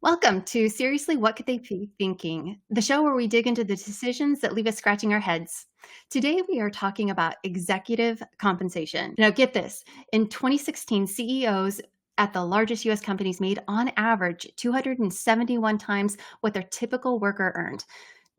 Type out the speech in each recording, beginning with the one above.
Welcome to Seriously, What Could They Be Thinking? The show where we dig into the decisions that leave us scratching our heads. Today, we are talking about executive compensation. Now, get this in 2016, CEOs at the largest US companies made on average 271 times what their typical worker earned.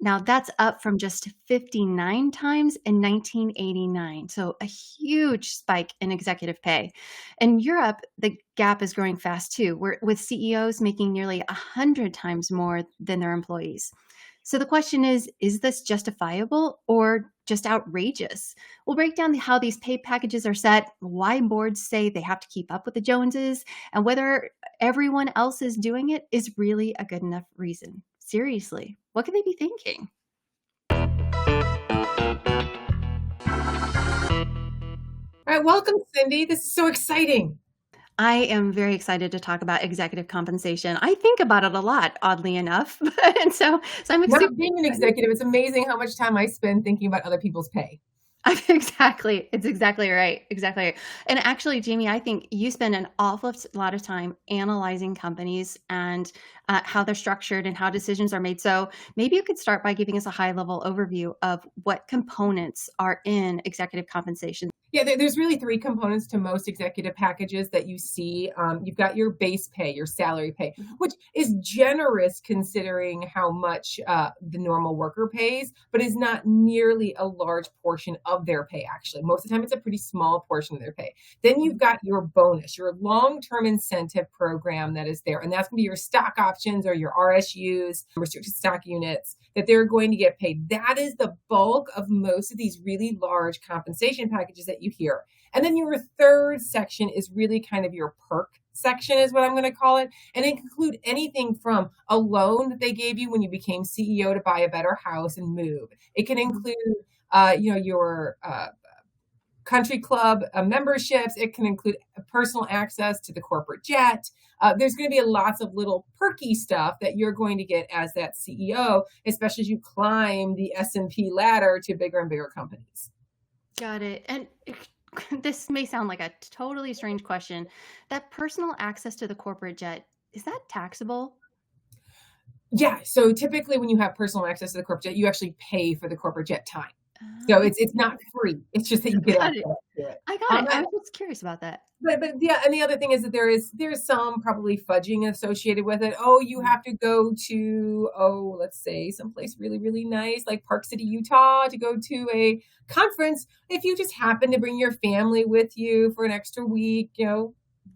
Now, that's up from just 59 times in 1989. So, a huge spike in executive pay. In Europe, the gap is growing fast too, with CEOs making nearly 100 times more than their employees. So, the question is this justifiable or just outrageous? We'll break down how these pay packages are set, why boards say they have to keep up with the Joneses, and whether everyone else is doing it is really a good enough reason. Seriously, what could they be thinking? All right, welcome, Cindy. This is so exciting. I am very excited to talk about executive compensation. I think about it a lot, oddly enough. And so I'm super Not being an excited. executive, it's amazing how much time I spend thinking about other people's pay. Exactly. It's exactly right. Exactly right. And actually, Jamie, I think you spend an awful lot of time analyzing companies and how they're structured and how decisions are made. So maybe you could start by giving us a high level overview of what components are in executive compensation. Yeah, there's really three components to most executive packages that you see. You've got your base pay, your salary pay, which is generous considering how much the normal worker pays, but is not nearly a large portion of their pay, actually. Most of the time, it's a pretty small portion of their pay. Then you've got your bonus, your long-term incentive program that is there. And that's going to be your stock options or your RSUs, restricted stock units, that they're going to get paid. That is the bulk of most of these really large compensation packages that you hear. And then your third section is really kind of your perk section, is what I'm going to call it. And it can include anything from a loan that they gave you when you became CEO to buy a better house and move. It can include, your country club memberships. It can include personal access to the corporate jet. There's going to be lots of little perky stuff that you're going to get as that CEO, especially as you climb the S&P ladder to bigger and bigger companies. Got it. And this may sound like a totally strange question. That personal access to the corporate jet, is that taxable? Yeah. So typically when you have personal access to the corporate jet, you actually pay for the corporate jet time. So Okay. it's not free. It's just that you get Got it. access to it. I got it. I was just curious about that. But yeah, and the other thing is that there's some probably fudging associated with it. Oh, you have to go to, let's say someplace really, really nice, like Park City, Utah, to go to a conference. If you just happen to bring your family with you for an extra week, The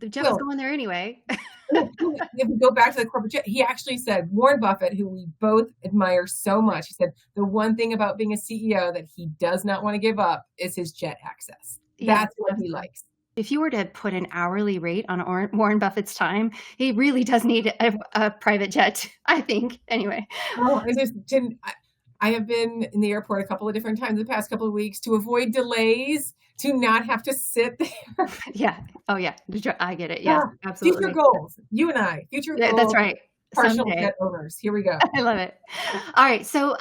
jet was well, going there anyway. if we go back to the corporate jet, he actually said, Warren Buffett, who we both admire so much, he said the one thing about being a CEO that he does not want to give up is his jet access. Yeah. That's what he likes. If you were to put an hourly rate on Warren Buffett's time, he really does need a private jet, I think. Anyway. Oh, I have been in the airport a couple of different times the past couple of weeks to avoid delays, to not have to sit there. Yeah. Oh, yeah. I get it. Yes, Yeah. Future absolutely. goals. You and I, future Yeah, that's goals, right. partial Someday. jet owners. Here we go. I love it. All right. So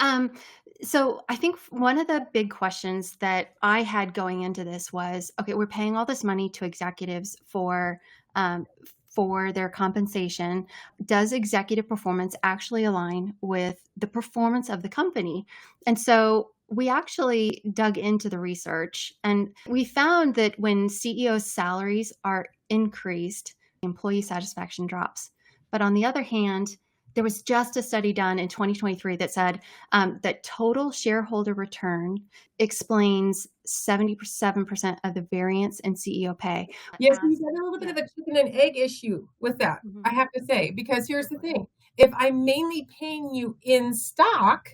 I think one of the big questions that I had going into this was, okay, we're paying all this money to executives for their compensation. Does executive performance actually align with the performance of the company? And so we actually dug into the research and we found that when CEOs' salaries are increased, employee satisfaction drops. But on the other hand, there was just a study done in 2023 that said that total shareholder return explains 77% of the variance in CEO pay. Yes, we've got a little bit Yeah. of a chicken and egg issue with that, Mhm. I have to say, because here's the Absolutely. thing. If I'm mainly paying you in stock,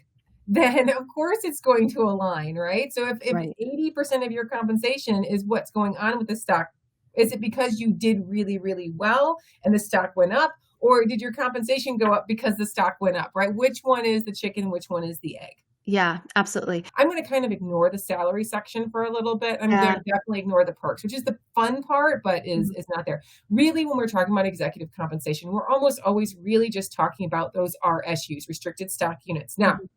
then of course it's going to align, right? So if Right. 80% of your compensation is what's going on with the stock, is it because you did really, really well and the stock went up? Or did your compensation go up because the stock went up, right? Which one is the chicken? Which one is the egg? Yeah, absolutely. I'm going to kind of ignore the salary section for a little bit. I'm going Yeah. to definitely ignore the perks, which is the fun part, but is Mhm. is not there. Really, when we're talking about executive compensation, we're almost always really just talking about those RSUs, restricted stock units. Now, Mhm.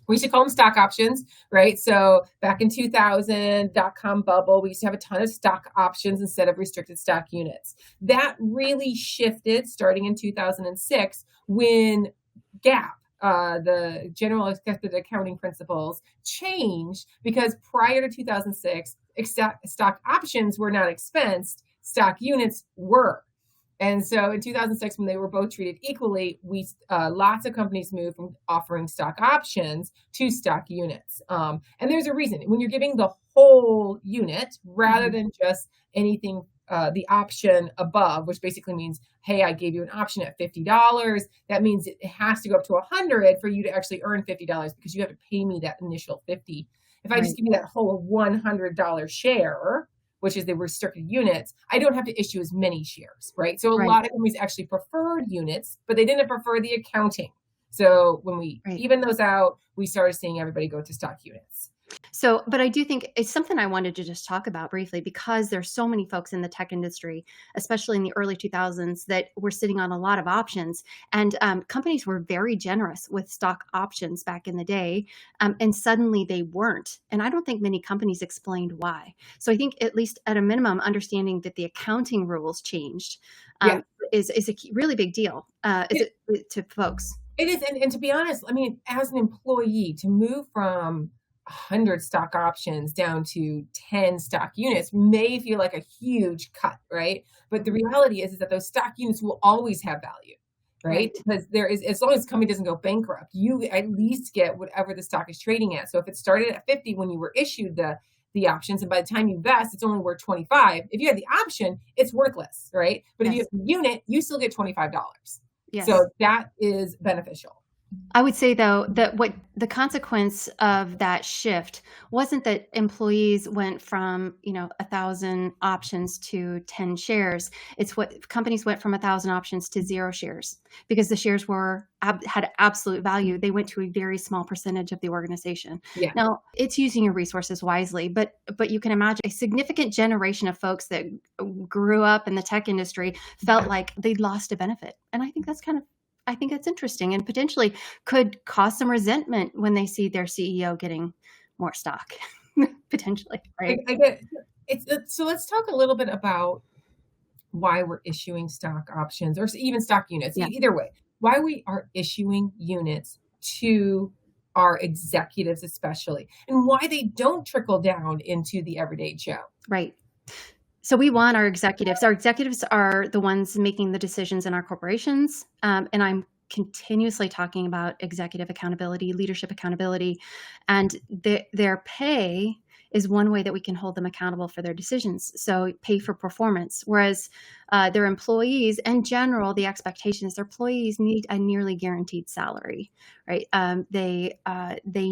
We used to call them stock options, right? So back in 2000, dot-com bubble, we used to have a ton of stock options instead of restricted stock units. That really shifted starting in 2006 when GAAP, the General Accepted Accounting Principles, changed because prior to 2006, stock options were not expensed, stock units were. And so in 2006, when they were both treated equally, lots of companies moved from offering stock options to stock units. And there's a reason. When you're giving the whole unit rather Mhm. than just anything, the option above, which basically means, hey, I gave you an option at $50. That means it has to go up to 100 for you to actually earn $50 because you have to pay me that initial 50. If I just Right, give you that whole $100 share, which is the restricted units, I don't have to issue as many shares, right? So a right, lot of companies actually preferred units, but they didn't prefer the accounting. So when we right. even those out, we started seeing everybody go to stock units. So, but I do think it's something I wanted to just talk about briefly because there's so many folks in the tech industry, especially in the early 2000s, that were sitting on a lot of options. And companies were very generous with stock options back in the day. And suddenly they weren't. And I don't think many companies explained why. So I think, at least at a minimum, understanding that the accounting rules changed Yeah. is a really big deal is It, it, to folks. it is. And to be honest, I mean, as an employee, to move from 100 stock options down to 10 stock units may feel like a huge cut, right? But the reality is that those stock units will always have value, right? Right. Because there is, as long as the company doesn't go bankrupt, you at least get whatever the stock is trading at. So if it started at 50 when you were issued the options, and by the time you vest, it's only worth 25. If you had the option, it's worthless, right? But if you Yes. have the unit, you still get $25. So Yes. that is beneficial. I would say, though, that what the consequence of that shift wasn't that employees went from, 1,000 options to 10 shares. It's what companies went from 1,000 options to 0 shares because the shares had absolute value. They went to a very small percentage of the organization. Yeah. Now, it's using your resources wisely, but you can imagine a significant generation of folks that grew up in the tech industry felt like they'd lost a benefit. And I think that's interesting and potentially could cause some resentment when they see their CEO getting more stock, potentially, right? I get so let's talk a little bit about why we're issuing stock options or even stock units, Yeah, either way, why we are issuing units to our executives, especially, and why they don't trickle down into the everyday Joe. right. So we want our executives. Our executives are the ones making the decisions in our corporations. And I'm continuously talking about executive accountability, leadership accountability, and their pay is one way that we can hold them accountable for their decisions. So pay for performance. Whereas their employees, in general, the expectation is their employees need a nearly guaranteed salary, right? They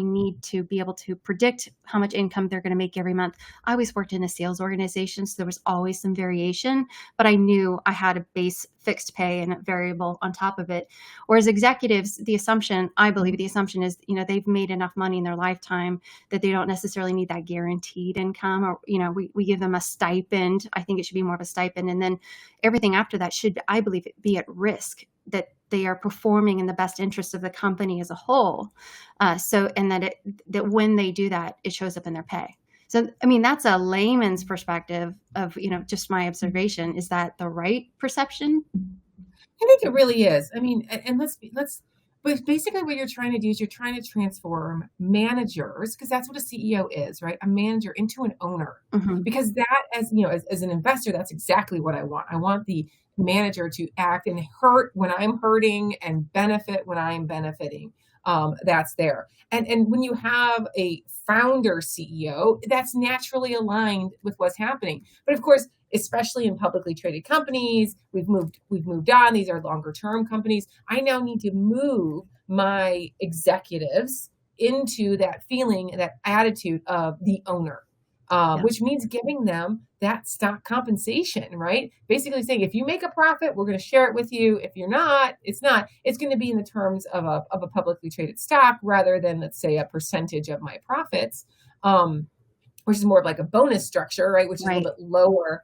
need to be able to predict how much income they're going to make every month. I always worked in a sales organization, so there was always some variation, but I knew I had a base fixed pay and a variable on top of it. Whereas executives, I believe the assumption is, they've made enough money in their lifetime that they don't necessarily need that guaranteed income, or, we give them a stipend. I think it should be more of a stipend. And then everything after that should, I believe, be at risk that they are performing in the best interest of the company as a whole. And that when they do that, it shows up in their pay. So, I mean, that's a layman's perspective of, just my observation. Is that the right perception? I think it really is. I mean, and but basically what you're trying to do is you're trying to transform managers, because that's what a CEO is, right? A manager into an owner. Hmm. Because that, as an investor, that's exactly what I want. I want the manager to act and hurt when I'm hurting and benefit when I'm benefiting. That's there. And when you have a founder CEO, that's naturally aligned with what's happening. But of course, especially in publicly traded companies, we've moved on. These are longer term companies. I now need to move my executives into that feeling, that attitude of the owner, Yeah. which means giving them that stock compensation, right? Basically saying, if you make a profit, we're going to share it with you. If you're not, it's not. It's going to be in the terms of a publicly traded stock rather than, let's say, a percentage of my profits, which is more of like a bonus structure, right? Which is a little Right. bit lower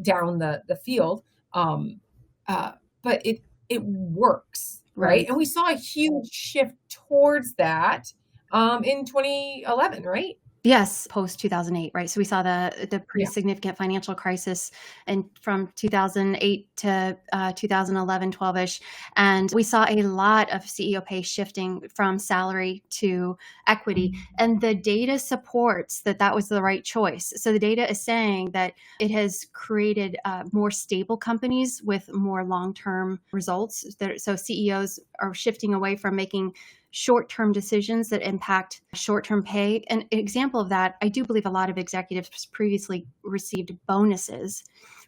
down the field. Um, but it works, right? Right. And we saw a huge shift towards that in 2011, right? Yes, post 2008, right? So we saw the pretty Yeah. significant financial crisis and from 2008 to 2011, 12-ish. And we saw a lot of CEO pay shifting from salary to equity. And the data supports that that was the right choice. So the data is saying that it has created more stable companies with more long-term results. So CEOs are shifting away from making short-term decisions that impact short-term pay. An example of that, I do believe a lot of executives previously received bonuses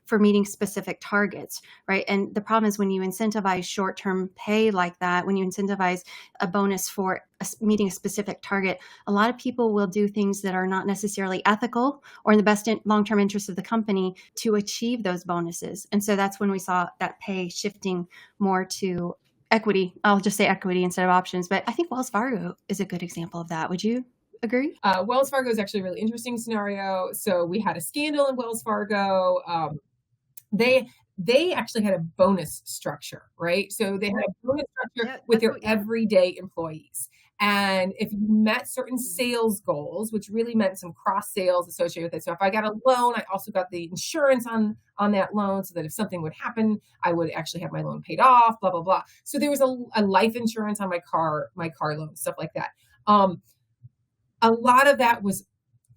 for meeting specific targets, right? And the problem is when you incentivize short-term pay like that, when you incentivize a bonus for meeting a specific target, a lot of people will do things that are not necessarily ethical or in the best long-term interest of the company to achieve those bonuses. And so that's when we saw that pay shifting more to equity. I'll just say equity instead of options. But I think Wells Fargo is a good example of that. Would you agree? Wells Fargo is actually a really interesting scenario. So we had a scandal in Wells Fargo. They actually had a bonus structure, right? So they had a bonus structure Yeah, with that's their what. Yeah, everyday employees. And if you met certain sales goals, which really meant some cross sales associated with it. So if I got a loan, I also got the insurance on that loan so that if something would happen, I would actually have my loan paid off, blah, blah, blah. So there was a life insurance on my car loan, stuff like that. A lot of that was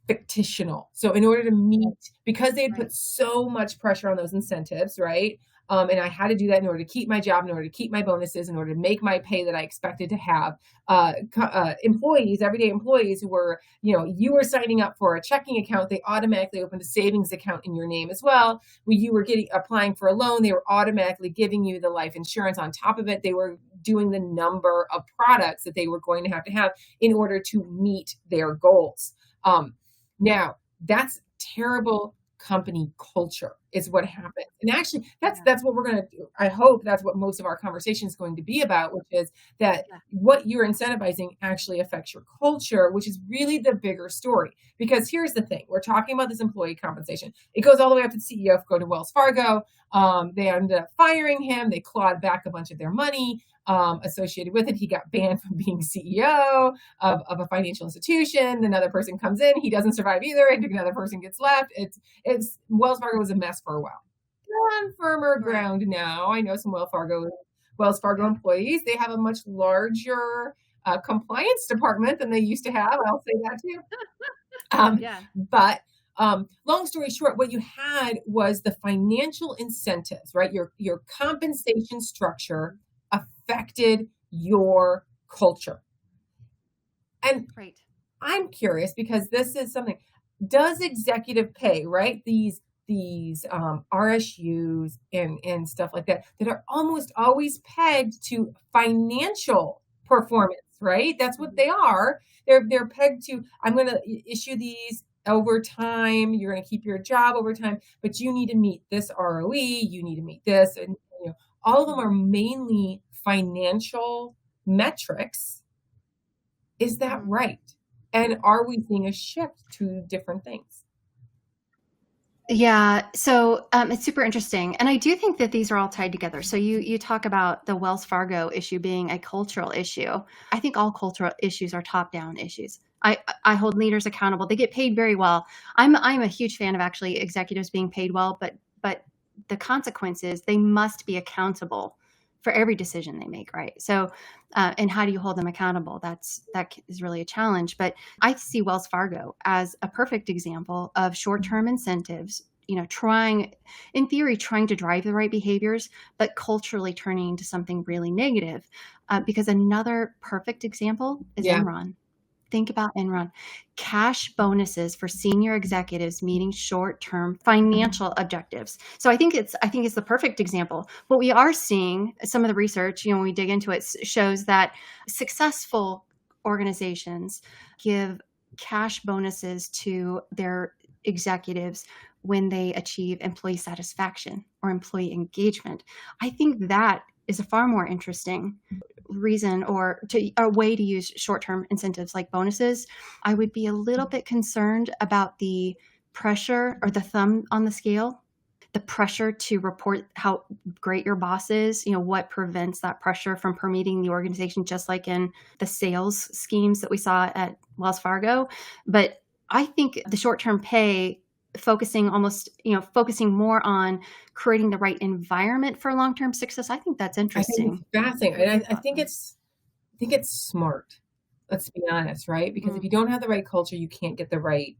fictional. So in order to meet, because they had right. put so much pressure on those incentives, right? And I had to do that in order to keep my job, in order to keep my bonuses, in order to make my pay that I expected to have. Employees, everyday employees who were, you were signing up for a checking account, they automatically opened a savings account in your name as well. When you were applying for a loan, they were automatically giving you the life insurance on top of it. They were doing the number of products that they were going to have in order to meet their goals. Now, that's terrible company culture is what happens. And actually, that's Yeah. that's what we're going to do. I hope that's what most of our conversation is going to be about, which is that Yeah. what you're incentivizing actually affects your culture, which is really the bigger story. Because here's the thing. We're talking about this employee compensation. It goes all the way up to the CEO, go to Wells Fargo. They ended up firing him. They clawed back a bunch of their money associated with it. He got banned from being CEO of a financial institution. Another person comes in. He doesn't survive either. And another person gets left. It's Wells Fargo was a mess for a while. They're on firmer Right. ground now. I know some Wells Fargo Yeah. employees. They have a much larger compliance department than they used to have. I'll say that too. Yeah. But long story short, what you had was the financial incentives, right? Your compensation structure affected your culture. And Right. I'm curious because this is something. Does executive pay, right? These RSUs and stuff like that are almost always pegged to financial performance, right? That's what Mhm. they are. They're pegged to. I'm going to issue these over time. You're going to keep your job over time, but you need to meet this ROE. You need to meet this, and all of them are Mhm. mainly financial metrics. Is that Mhm. right? And are we seeing a shift to different things? Yeah, so it's super interesting, and I do think that these are all tied together. So you talk about the Wells Fargo issue being a cultural issue. I think all cultural issues are top-down issues. I hold leaders accountable. They get paid very well. I'm a huge fan of actually executives being paid well, but the consequences they must be accountable for every decision they make, right? So, and how do you hold them accountable? That is really a challenge. But I see Wells Fargo as a perfect example of short-term incentives, trying, in theory, trying to drive the right behaviors, but culturally turning into something really negative. Because another perfect example is Yeah. Enron. Think about Enron. Cash bonuses for senior executives meeting short-term financial objectives. So I think it's the perfect example. What we are seeing, some of the research, when we dig into it, shows that successful organizations give cash bonuses to their executives when they achieve employee satisfaction or employee engagement. I think that is a far more interesting reason or to a way to use short-term incentives like bonuses. I would be a little bit concerned about the pressure or the thumb on the scale. the pressure to report how great your boss is, what prevents that pressure from permeating the organization, just like in the sales schemes that we saw at Wells Fargo. But I think the short-term pay focusing more on creating the right environment for long-term success. I think that's I think it's interesting. fascinating, and I think it's smart. Let's be honest, right? Because if Mhm. you don't have the right culture, you can't get the right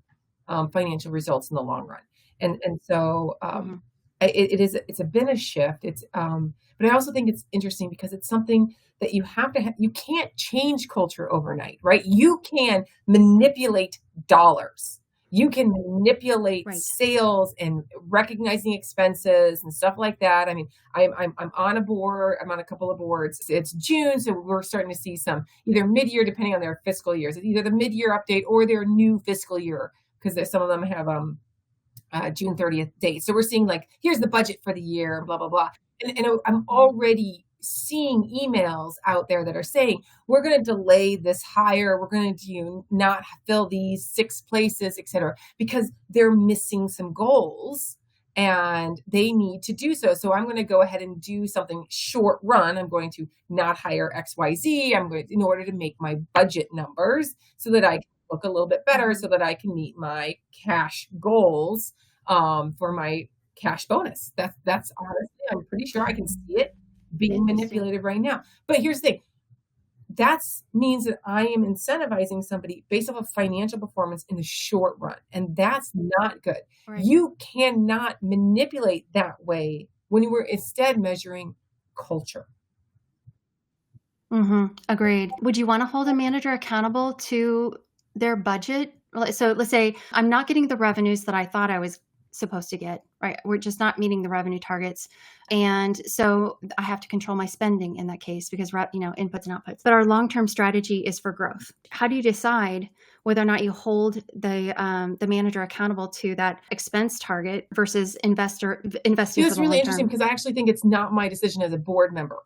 financial results in the long run. And so Mhm. it's been a shift. But I also think it's interesting because it's something that you have to you can't change culture overnight, right? You can manipulate dollars. You can manipulate Right. sales and recognizing expenses and stuff like that. I mean, I'm on a board. I'm on a couple of boards. It's June, so we're starting to see some either mid-year, depending on their fiscal years. It's either the mid-year update or their new fiscal year because some of them have June 30th date. So we're seeing like, here's the budget for the year, blah, blah, blah. And I'm Mhm. already seeing emails out there that are saying, we're going to delay this hire. We're going to not fill these 6 places, et cetera, because they're missing some goals and they need to do so. So I'm going to go ahead and do something short run. I'm going to not hire XYZ. In order to make my budget numbers so that I can look a little bit better so Mhm. that I can meet my cash goals for my cash bonus. That's honestly, I'm pretty sure I can see it being Interesting. manipulated right now. But here's the thing. That means that I am incentivizing somebody based off of financial performance in the short run, and that's not good. Right. You cannot manipulate that way when you were instead measuring culture. Agreed. Would you want to hold a manager accountable to their budget? So let's say I'm not getting the revenues that I thought I was supposed to get, right? We're just not meeting the revenue targets. And so I have to control my spending in that case because, inputs and outputs. But our long-term strategy is for growth. How do you decide whether or not you hold the manager accountable to that expense target versus investing for It's the really long interesting term? because I actually think it's not my decision as a board member.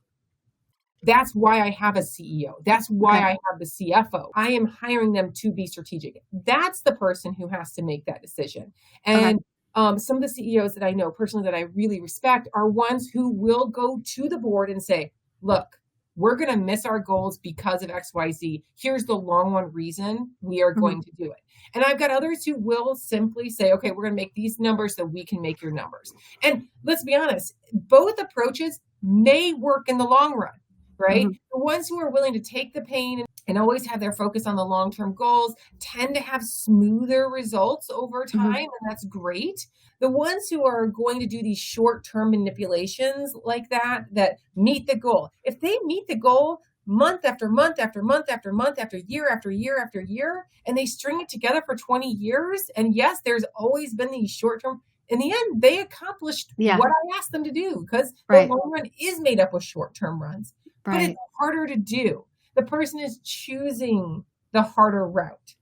That's why I have a CEO. That's why Okay. I have the CFO. I am hiring them to be strategic. That's the person who has to make that decision. Okay. And some of the CEOs that I know personally that I really respect are ones who will go to the board and say, look, we're going to miss our goals because of XYZ. Here's the long run reason we are Mhm. going to do it. And I've got others who will simply say, okay, we're going to make these numbers so we can make your numbers. And let's be honest, both approaches may work in the long run, right? Mhm. The ones who are willing to take the pain and always have their focus on the long-term goals tend to have smoother results over time, Mhm. and that's great. The ones who are going to do these short-term manipulations like that meet the goal. If they meet the goal month after month after month after month after year after year after year, and they string it together for 20 years, and yes, there's always been these short-term, in the end, they accomplished Yeah. what I asked them to do because the Right. long run is made up of short-term runs, but it's Right. harder to do. The person is choosing the harder route.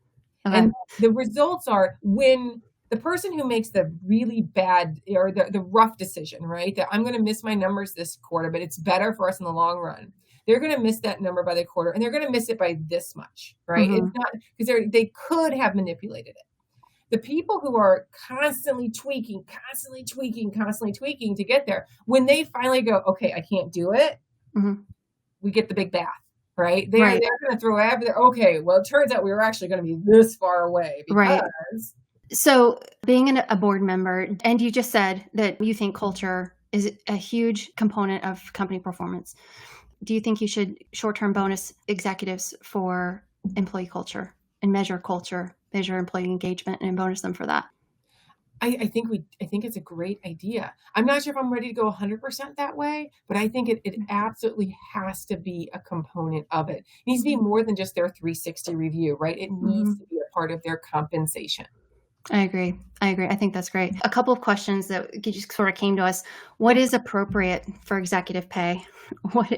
Okay. And the results are when the person who makes the really bad or the rough decision, right? That I'm going to miss my numbers this quarter, but it's better for us in the long run. They're going to miss that number by the quarter and they're going to miss it by this much, right? It's Mhm. not because they could have manipulated it. The people who are constantly tweaking, constantly tweaking, constantly tweaking to get there, when they finally go, okay, I can't do it, Mhm. we get the big bath, right? They're Right. going to throw everything. Okay, well, it turns out we were actually going to be this far away Right. because So, being a board member, and you just said that you think culture is a huge component of company performance. Do you think you should short-term bonus executives for employee culture and measure employee engagement and bonus them for that? I think it's a great idea. I'm not sure if I'm ready to go 100% that way, but I think it absolutely has to be a component of it. It needs to be more than just their 360 review, right? It needs Mhm. to be a part of their compensation. I agree. I agree. I think that's great. A couple of questions that just sort of came to us. What is appropriate for executive pay? What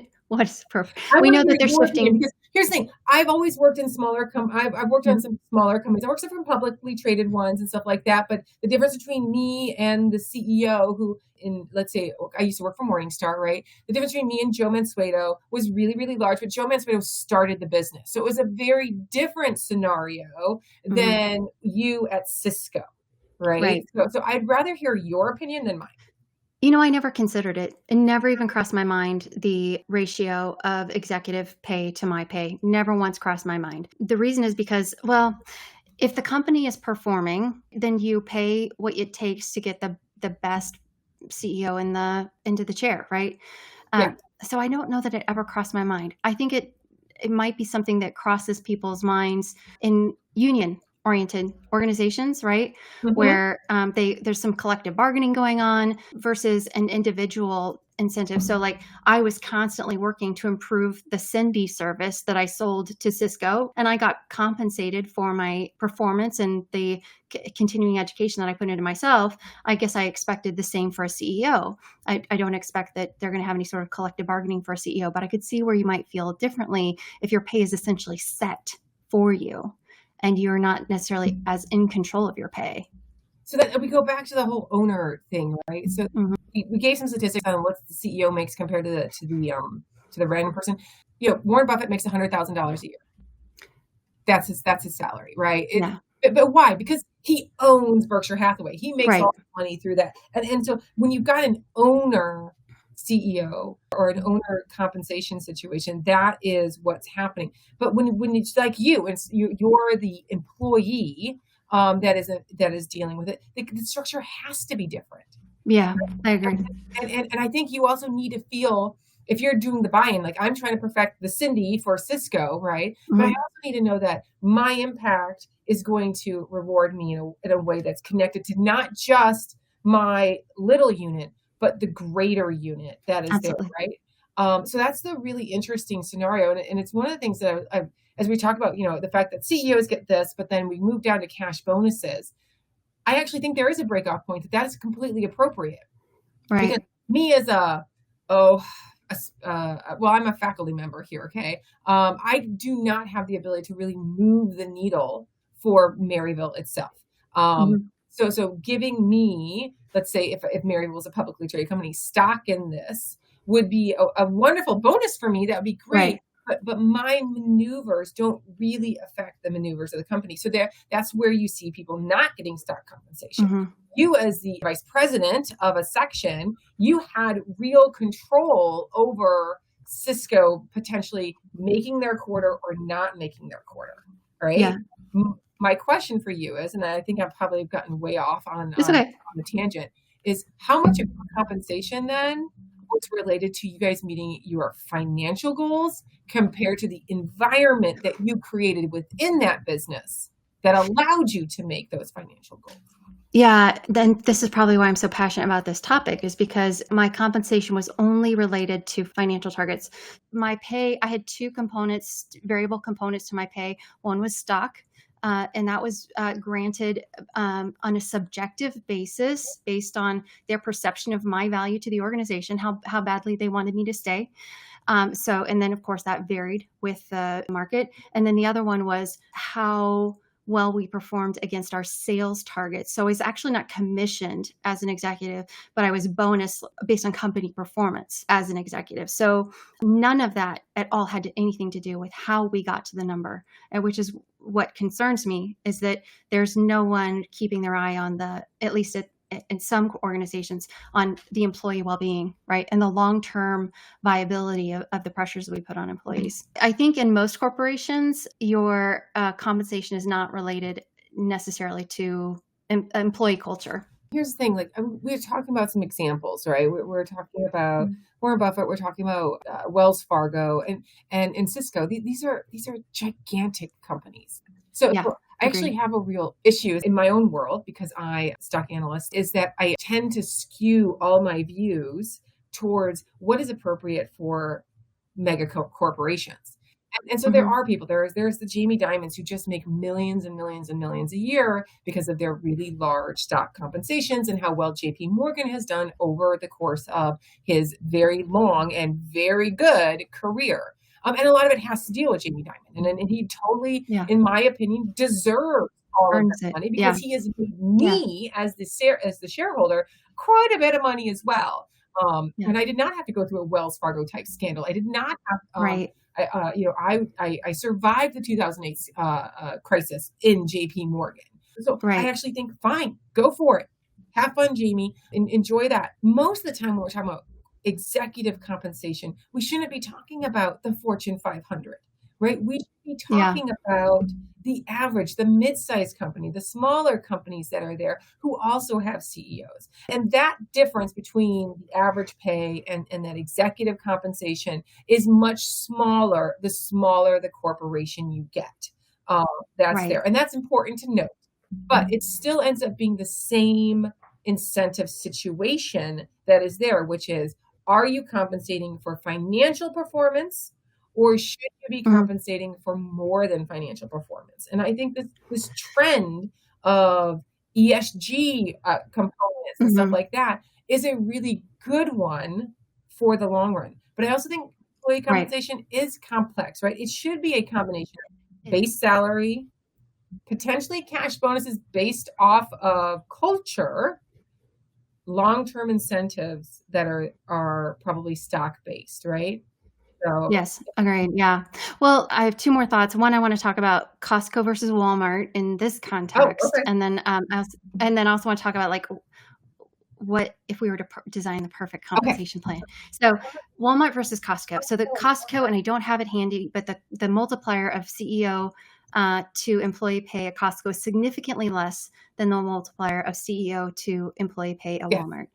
is appropriate? I We want know to that hear they're your opinion shifting. because here's the thing. I've always worked in smaller I've worked on Mhm. some smaller companies. I worked for publicly traded ones and stuff like that. But the difference between me and the CEO who in let's say I used to work for Morningstar, right? The difference between me and Joe Mansueto was really, really large, but Joe Mansueto started the business. So it was a very different scenario Mhm. than you at Cisco, right? Right. So I'd rather hear your opinion than mine. I never considered it. It never even crossed my mind, the ratio of executive pay to my pay. Never once crossed my mind. The reason is because, well, if the company is performing, then you pay what it takes to get the best CEO into the chair, right? Yeah. So I don't know that it ever crossed my mind. I think it might be something that crosses people's minds in union oriented organizations, right? Mhm. Where there's some collective bargaining going on versus an individual incentive. So like I was constantly working to improve the Cindy service that I sold to Cisco, and I got compensated for my performance and the continuing education that I put into myself. I guess I expected the same for a CEO. I don't expect that they're going to have any sort of collective bargaining for a CEO, but I could see where you might feel differently if your pay is essentially set for you and you're not necessarily as in control of your pay. So that we go back to the whole owner thing, right? So Mhm. we gave some statistics on what the CEO makes compared to the random person. Warren Buffett makes $100,000 a year. That's his salary, right? Yeah. But why? Because he owns Berkshire Hathaway. He makes Right. all the money through that. And so when you've got an owner CEO or an owner compensation situation, that is what's happening. But when it's like you're the employee that is dealing with it, the structure has to be different. Yeah, I agree. And I think you also need to feel, if you're doing the buy-in, like I'm trying to perfect the Cindy for Cisco, right? But I Mhm. also need to know that my impact is going to reward me in a way that's connected to not just my little unit, but the greater unit that is there, Absolutely. right? So that's the really interesting scenario. And it's one of the things that as we talk about, the fact that CEOs get this, but then we move down to cash bonuses. I actually think there is a breakoff point that is completely appropriate. Because Right. me as oh, well, I'm a faculty member here, okay? I do not have the ability to really move the needle for Maryville itself. Um, Mhm. so giving me, let's say if Maryville is a publicly traded company, stock in this would be a wonderful bonus for me. That would be great. Right. But my maneuvers don't really affect the maneuvers of the company. So that's where you see people not getting stock compensation. Mhm. You, as the vice president of a section, you had real control over Cisco potentially making their quarter or not making their quarter, right? Yeah. My question for you is, and I think I've probably gotten way off on It's on, okay. on the tangent, is how much of your compensation then was related to you guys meeting your financial goals compared to the environment that you created within that business that allowed you to make those financial goals? Yeah, then this is probably why I'm so passionate about this topic, is because my compensation was only related to financial targets. My pay, I had two components, variable components to my pay. One was stock, and that was granted on a subjective basis based on their perception of my value to the organization, how badly they wanted me to stay. And then of course that varied with the market. And then the other one was how well we performed against our sales targets. So I was actually not commissioned as an executive, but I was bonus based on company performance as an executive. So none of that at all had anything to do with how we got to the number, which is what concerns me, is that there's no one keeping their eye on at least in some organizations, on the employee well-being, right? And the long-term viability of the pressures that we put on employees. I think in most corporations, your compensation is not related necessarily to employee culture. Here's the thing, like we're talking about some examples, right? We're talking about Warren Buffett. We're talking about Wells Fargo and Cisco. These are gigantic companies. So Yeah, I actually agreed. have a real issue in my own world because I stock analyst, is that I tend to skew all my views towards what is appropriate for mega corporations. And so there Hmm. are people, there's the Jamie Dimons who just make millions and millions and millions a year because of their really large stock compensations and how well JP Morgan has done over the course of his very long and very good career. And a lot of it has to deal with Jamie Dimon. And he totally, Yeah, in my opinion, deserves all of that earns it. money because Yeah, he has made yeah, me, as the shareholder, quite a bit of money as well. yeah. And I did not have to go through a Wells Fargo type scandal. I did not have Right. I survived the 2008 crisis in JP Morgan. So I Right. actually think, fine, go for it. Have fun, Jamie, and enjoy that. Most of the time when we're talking about executive compensation, we shouldn't be talking about the Fortune 500, right? We should be Yeah. talking about the average, the mid-sized company, the smaller companies that are there who also have CEOs. And that difference between the average pay and that executive compensation is much smaller, the smaller the corporation you get. That's Right. there. And that's important to note. But it still ends up being the same incentive situation that is there, which is, are you compensating for financial performance, or should you be Mhm. compensating for more than financial performance? And I think this trend of ESG components and stuff Mhm. like that is a really good one for the long run. But I also think employee Right. compensation is complex, right? It should be a combination of It base is. salary, potentially cash bonuses based off of culture, long-term incentives that are probably stock-based, right? So Yes, agreed, yeah. Well, I have 2 more thoughts. One, I wanna talk about Costco versus Walmart in this oh, context, okay. and then I also wanna talk about, like, what if we were to design the perfect Okay. compensation plan. So, Walmart versus Costco. So the Costco, and I don't have it handy, but the multiplier of CEO to employee pay at Costco is significantly less than the multiplier of CEO to employee pay at Yes. Walmart.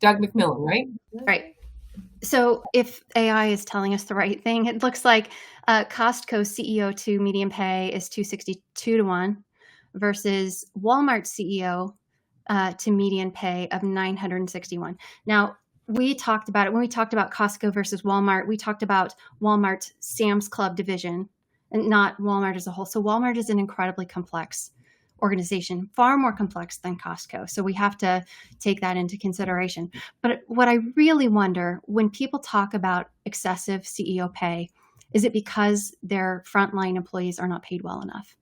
Doug McMillan, right? Right. So if AI is telling us the right thing, it looks like Costco CEO to median pay is 262 to 1 versus Walmart CEO to median pay of 961. Now, we talked about it when we talked about Costco versus Walmart. We talked about Walmart's Sam's Club division and not Walmart as a whole. So Walmart is an incredibly complex organization, far more complex than Costco. So we have to take that into consideration. But what I really wonder when people talk about excessive CEO pay, is it because their frontline employees are not paid well enough?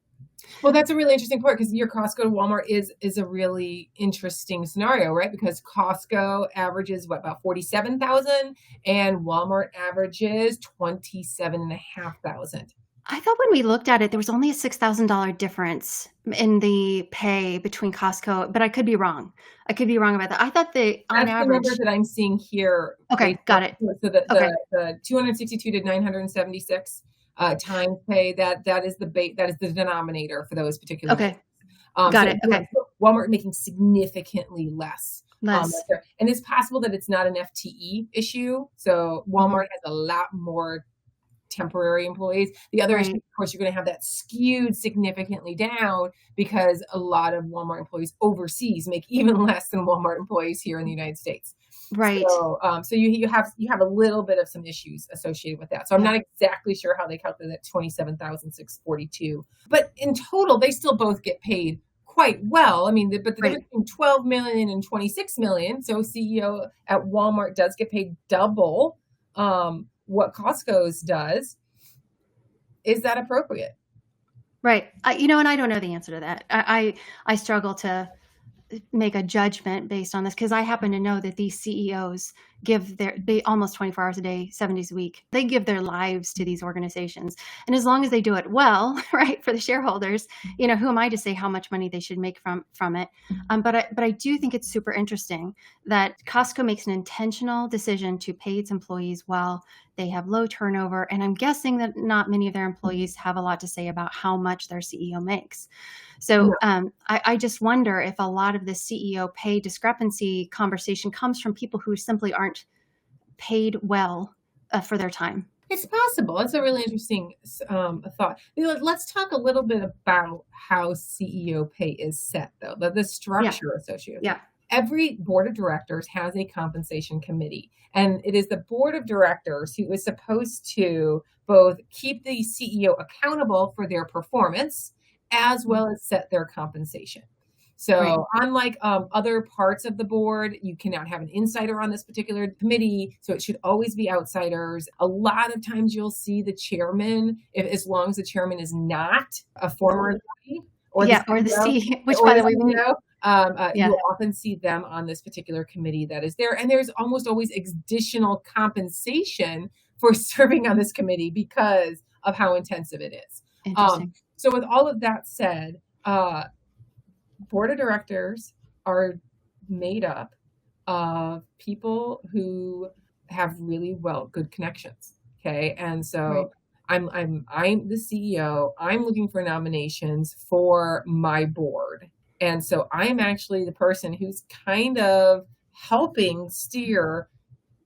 Well, that's a really interesting point because your Costco to Walmart is a really interesting scenario, right? Because Costco averages what, about 47,000, and Walmart averages 27,500. I thought when we looked at it, there was only a $6,000 difference in the pay between Costco, but I could be wrong. I could be wrong about that. I thought they, on That's the number average. that I'm seeing here Okay, based on, got it. so the Okay, the the 262 to 976 times pay, that is that is the denominator for those particular numbers. okay, got So it. yeah, Okay, so Walmart making significantly less. Right less. there. And it's possible that it's not an FTE issue. So Mhm. Walmart has a lot more temporary employees. The other issue, Right, of course, you're going to have that skewed significantly down because a lot of Walmart employees overseas make even less than Walmart employees here in the United States. right. So you have a little bit of some issues associated with that. So I'm Yeah, not exactly sure how they calculate that 27,642, but in total, they still both get paid quite well. I mean, but the right. difference between 12 million and 26 million. So CEO at Walmart does get paid double what Costco's does. Is that appropriate? Right. And I don't know the answer to that. I struggle to make a judgment based on this because I happen to know that these CEOs they almost 24 hours a day, 7 days a week. They give their lives to these organizations. And as long as they do it well, right, for the shareholders, who am I to say how much money they should make from it? But I do think it's super interesting that Costco makes an intentional decision to pay its employees well. They have low turnover, and I'm guessing that not many of their employees have a lot to say about how much their CEO makes. No. So I just wonder if a lot of the CEO pay discrepancy conversation comes from people who simply aren't paid well for their time. It's possible. That's a really interesting thought. Let's talk a little bit about how CEO pay is set, though, the Yeah, structure associated with it. yeah, Every board of directors has a compensation committee, and it is the board of directors who is supposed to both keep the CEO accountable for their performance as well as set their compensation. right. So, unlike other parts of the board, you cannot have an insider on this particular committee. So, it should always be outsiders. A lot of times, you'll see the chairman, as long as the chairman is not a former employee or the Yeah, or the CEO, C, which or by the the way, CEO, yeah, you'll often see them on this particular committee that is there. And there's almost always additional compensation for serving on this committee because of how intensive it is. Um, interesting. so, with all of that said, board of directors are made up of people who have really good connections. Okay. And Right. so I'm the CEO. I'm looking for nominations for my board. And so I'm actually the person who's kind of helping steer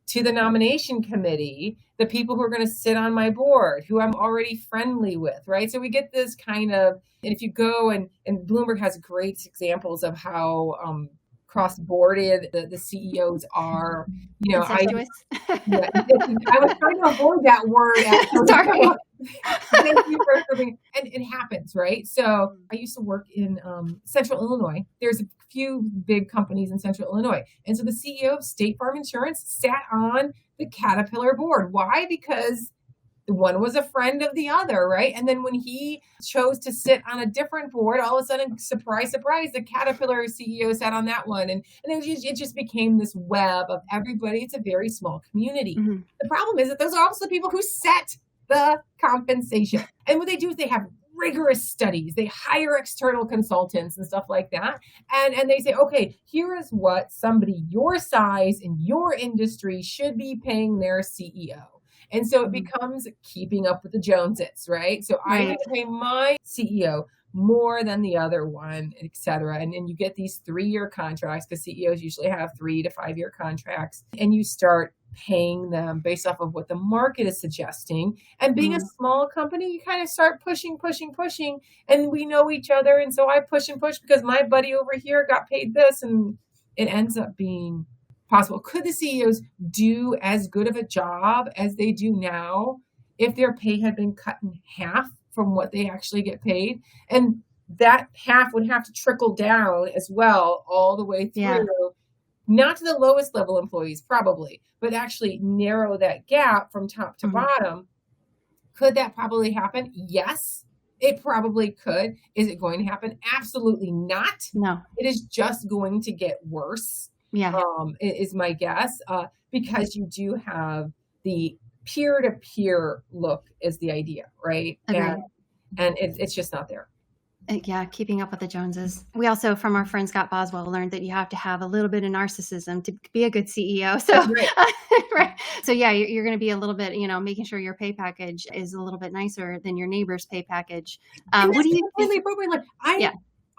to the nomination committee the people who are going to sit on my board, who I'm already friendly with, right? So we get this kind of, and if you go and Bloomberg has great examples of how cross-boarded the CEOs are. You know, Incestuous. yeah, I was trying to avoid that word actually. Sorry. Thank you for being, and it happens, right? So I used to work in Central Illinois. There's a few big companies in Central Illinois. And so the CEO of State Farm Insurance sat on the Caterpillar board. Why? Because one was a friend of the other, right? And then when he chose to sit on a different board, all of a sudden, surprise, surprise, the Caterpillar CEO sat on that one. And it just became this web of everybody. It's a very small community. Mhm. The problem is that those are also the people who set the compensation. And what they do is they have rigorous studies. They hire external consultants and stuff like that. And they say, okay, here is what somebody your size in your industry should be paying their CEO. And so it becomes keeping up with the Joneses, right? So I need Right. to pay my CEO more than the other one, et cetera. And you get these 3-year contracts because CEOs usually have 3 to 5-year contracts. And you start paying them based off of what the market is suggesting. And being a small company, you kind of start pushing. And we know each other. And so I push and push because my buddy over here got paid this. And it ends up being possible. Could the CEOs do as good of a job as they do now if their pay had been cut in half from what they actually get paid? And that half would have to trickle down as well all the way through, Yeah. not to the lowest level employees probably, but actually narrow that gap from top to bottom. Could that probably happen? Yes, it probably could. Is it going to happen? Absolutely not. No. It is just going to get worse. Yeah. Is my guess, because you do have the peer-to-peer look is the idea, right? Agreed. And it's just not there. Yeah, keeping up with the Joneses. We also, from our friend Scott Boswell, learned that you have to have a little bit of narcissism to be a good CEO. So, That's right. right. So yeah, you're going to be a little bit, making sure your pay package is a little bit nicer than your neighbor's pay package. And What that's do you completely appropriate. Like Yeah.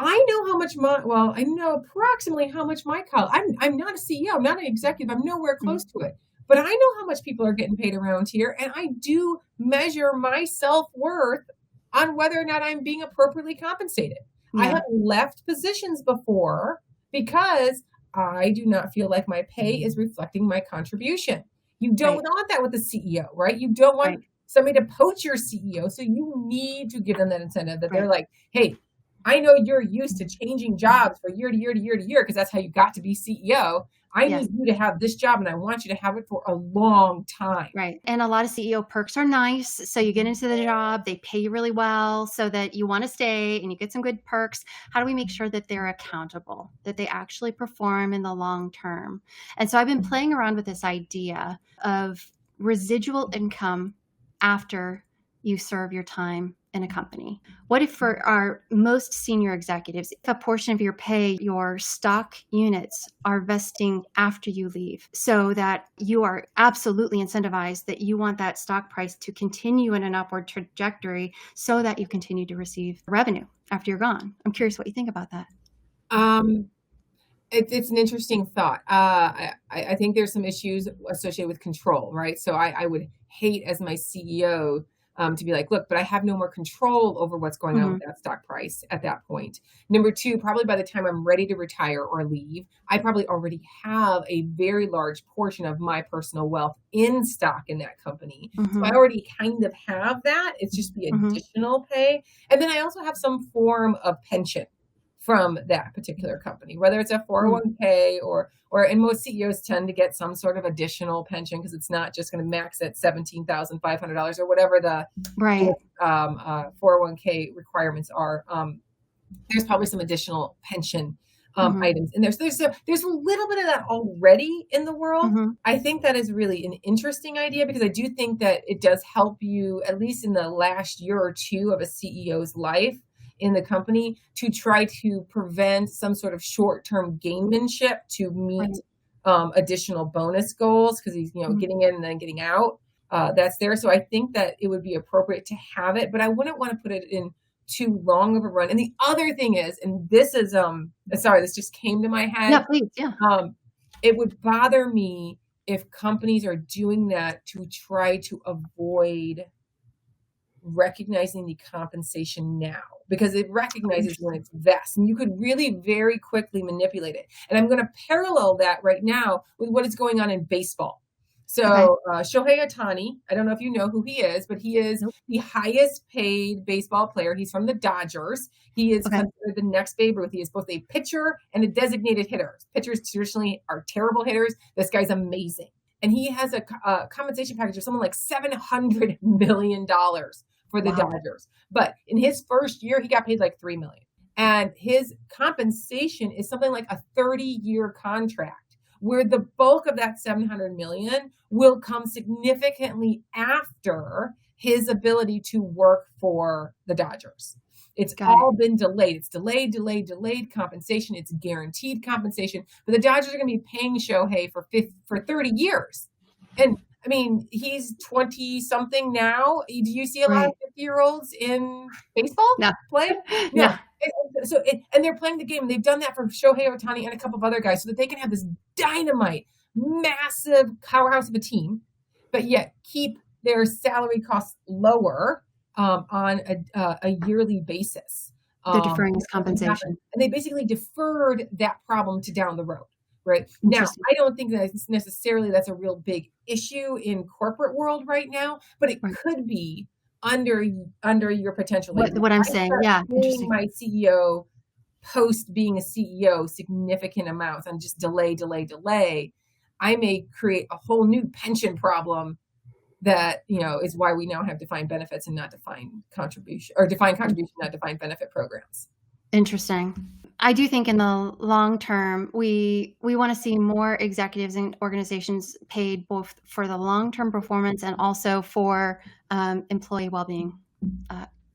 I know how much I know approximately how much my colleague. I'm not a CEO, I'm not an executive, I'm nowhere close to it. But I know how much people are getting paid around here, and I do measure my self-worth on whether or not I'm being appropriately compensated. I Yeah. have left positions before because I do not feel like my pay is reflecting my contribution. You don't Right. want that with a CEO, right? You don't want Right. somebody to poach your CEO. So you need to give them that incentive that they're Right. like, hey, I know you're used to changing jobs from year to year to year to year because that's how you got to be CEO. I Yes. need you to have this job and I want you to have it for a long time. Right. And a lot of CEO perks are nice. So you get into the job, they pay you really well so that you want to stay and you get some good perks. How do we make sure that they're accountable, that they actually perform in the long term? And so I've been playing around with this idea of residual income after you serve your time in a company. What if for our most senior executives, if a portion of your pay, your stock units are vesting after you leave, so that you are absolutely incentivized that you want that stock price to continue in an upward trajectory so that you continue to receive revenue after you're gone? I'm curious what you think about that. It's an interesting thought. I think there's some issues associated with control, right? So I would hate as my CEO to be like, look, but I have no more control over what's going on with that stock price at that point. Number two, probably by the time I'm ready to retire or leave, I probably already have a very large portion of my personal wealth in stock in that company. So I already kind of have that. It's just the additional pay. And then I also have some form of pension from that particular company, whether it's a 401k or and most CEOs tend to get some sort of additional pension because it's not just going to max at $17,500 or whatever the Right. 401k requirements are. There's probably some additional pension items, and there's a little bit of that already in the world. I think that is really an interesting idea because I do think that it does help you, at least in the last year or two of a CEO's life, in the company to try to prevent some sort of short-term gamemanship to meet Right. additional bonus goals because he's, Mhm. getting in and then getting out. That's there. So I think that it would be appropriate to have it, but I wouldn't want to put it in too long of a run. And the other thing is, and this is sorry, this just came to my Yeah, head. please. Yeah. Um, it would bother me if companies are doing that to try to avoid recognizing the compensation now because it recognizes when Interesting. it's vests and you could really very quickly manipulate it. And I'm going to parallel that right now with what is going on in baseball. Okay. So Shohei Ohtani, I don't know if you know who he is, but he is Nope. the highest paid baseball player. He's from the Dodgers. He is Okay. considered the next Babe Ruth. He is both a pitcher and a designated hitter. Pitchers traditionally are terrible hitters. This guy's amazing. And he has a compensation package of something like $700 million for the Wow. Dodgers. But in his first year, he got paid like $3 million. And his compensation is something like a 30-year contract where the bulk of that 700 million will come significantly after his ability to work for the Dodgers. It's Got it. all been delayed. It's delayed compensation. It's guaranteed compensation. But the Dodgers are going to be paying Shohei for 30 years. And I mean, he's 20 something now. Do you see a lot of Right. 50-year-olds in baseball No. play? No. No. And they're playing the game. They've done that for Shohei Ohtani and a couple of other guys so that they can have this dynamite, massive powerhouse of a team, but yet keep their salary costs lower on a yearly basis. They're deferring his And compensation. they basically deferred that problem to down the road. Right now, Interesting. I don't think that necessarily that's a real big issue in corporate world right now, but it Right. could be under your potential. Like, What I'm I saying. start Yeah. paying Interesting. my CEO post being a CEO significant amounts and just delay, I may create a whole new pension problem that is why we now have defined benefits and not defined contribution, or defined contribution, not defined benefit programs. Interesting. I do think in the long term, we want to see more executives and organizations paid both for the long-term performance and also for employee well-being,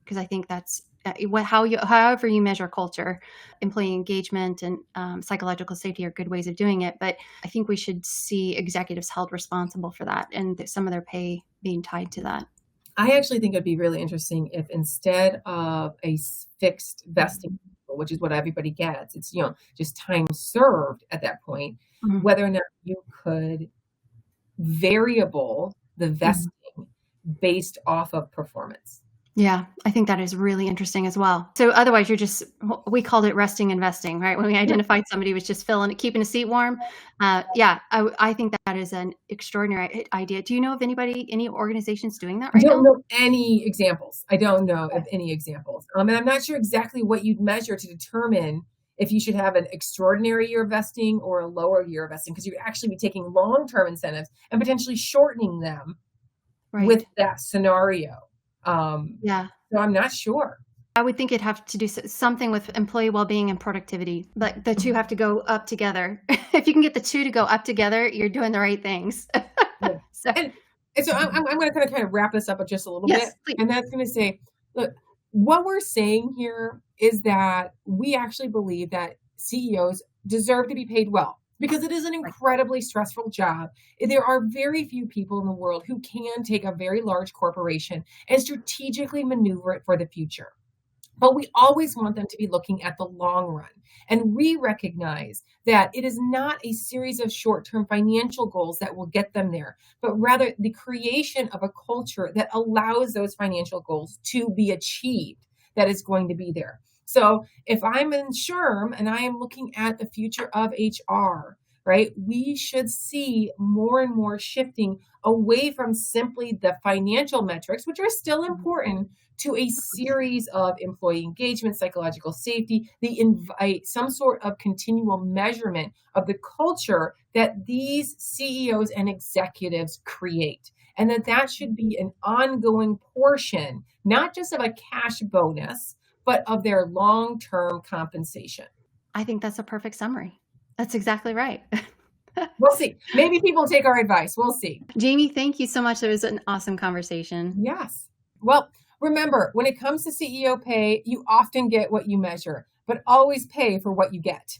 because I think that's however you measure culture, employee engagement and psychological safety are good ways of doing it. But I think we should see executives held responsible for that and some of their pay being tied to that. I actually think it'd be really interesting if instead of a fixed vesting, which is what everybody gets, it's just time served at that point, Mhm. whether or not you could variable the vesting based off of performance. Yeah, I think that is really interesting as well. So otherwise we called it resting investing, right? When we Yeah. identified somebody was just keeping a seat warm. Yeah, I think that is an extraordinary idea. Do you know of any organizations doing that I right don't now? know any examples. I don't know of any examples. And I'm not sure exactly what you'd measure to determine if you should have an extraordinary year of vesting or a lower year of vesting, because you'd actually be taking long-term incentives and potentially shortening them with Right. that scenario. Yeah. So I'm not sure. I would think it'd have to do something with employee well-being and productivity. Like the two have to go up together. If you can get the two to go up together, you're doing the right things. Yeah. So, And so I'm going to kind of wrap this up just a little bit. yes, please. And that's going to say, look, what we're saying here is that we actually believe that CEOs deserve to be paid well because it is an incredibly stressful job. There are very few people in the world who can take a very large corporation and strategically maneuver it for the future. But we always want them to be looking at the long run. And we recognize that it is not a series of short-term financial goals that will get them there, but rather the creation of a culture that allows those financial goals to be achieved that is going to be there. So if I'm in SHRM and I am looking at the future of HR, right, we should see more and more shifting away from simply the financial metrics, which are still important, to a series of employee engagement, psychological safety, the invite some sort of continual measurement of the culture that these CEOs and executives create. And that should be an ongoing portion, not just of a cash bonus, but of their long-term compensation. I think that's a perfect summary. That's exactly right. We'll see. Maybe people take our advice. We'll see. Jamie, thank you so much. It was an awesome conversation. Yes. Well, Remember, when it comes to CEO pay, you often get what you measure, but always pay for what you get.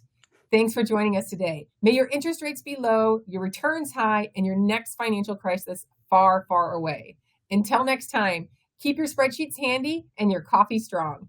Thanks for joining us today. May your interest rates be low, your returns high, and your next financial crisis far, far away. Until next time, keep your spreadsheets handy and your coffee strong.